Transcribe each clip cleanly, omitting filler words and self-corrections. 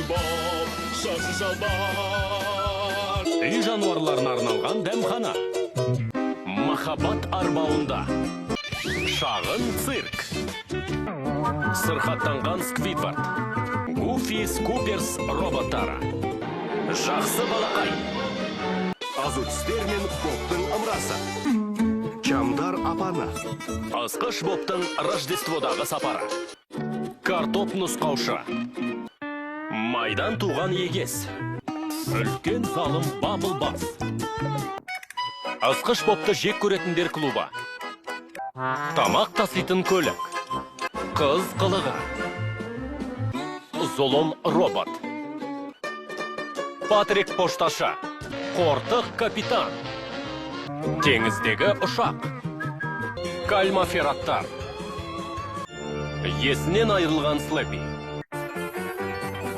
боп, шашы шалбар. Үй жануарларына арналған дәмхана. Махаббат арбауында. Шағын цирк. Сырқаттанған Сквидвард. Гуфи Скуперс роботтары. Жақсы балақай. Азу түстер мен Боптың ымырасы. Чамдар апаны. Асқыш Боптың Рождестводағы сапары. Картоп нұсқаушы. Майдан туған егес. Үлкен залым Бабылбас. Асқыш Бопты жек көретіндер клубы. Тамақ таситын көлік. Қыз қылығы. Зұлым робот. Патрик пошташы. Қортық капитан. Теңіздегі ұшақ. Кальмафераттар. Есінен айырылған Слэппи.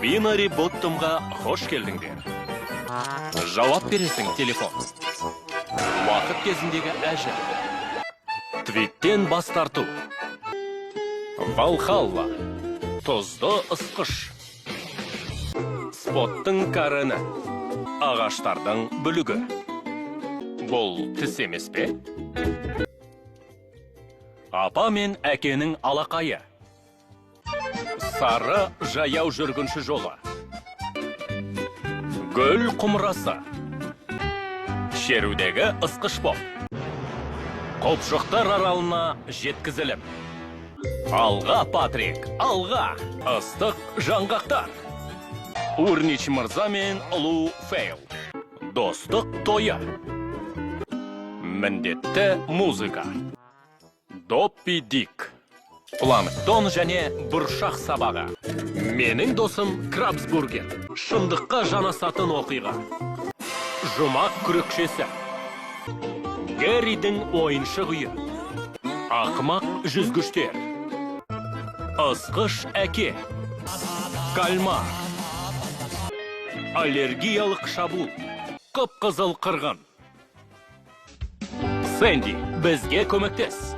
Бинари Боттымға хош келдіңдер. Жауап бересің телефон. Уақыт кезіндегі әжі. Твиттен бас тарту. Валхалла. Тұзды ысқыш. Споттың карыны. Ағаштардың бүлігі. Бұл тіс емес пе? Апа мен әкенің алақайы. Сары жаяу жүргінші жолы. Гүл құмырасы. Шерудегі ысқыш Боп. Қопшықтар аралына жеткізілім. Алға, Патрик, алға! Ыстық жаңғақтар. Урнич мырза мен Лу Фейл. Достық тойы. Міндетті музыка. Доппи Дик. Планктон және бұршақ сабағы. Менің досым Крабсбургер. Шындыққа жанасатын оқиға. Жұмақ күрекшесі. Герридің ойыншық үйі. Ақымақ жүзгіштер. Ысқыш әке. Кальмар. Аллергиялық шабуыл. Қып-қызыл қырғын. Сэнди, бізге көмектес.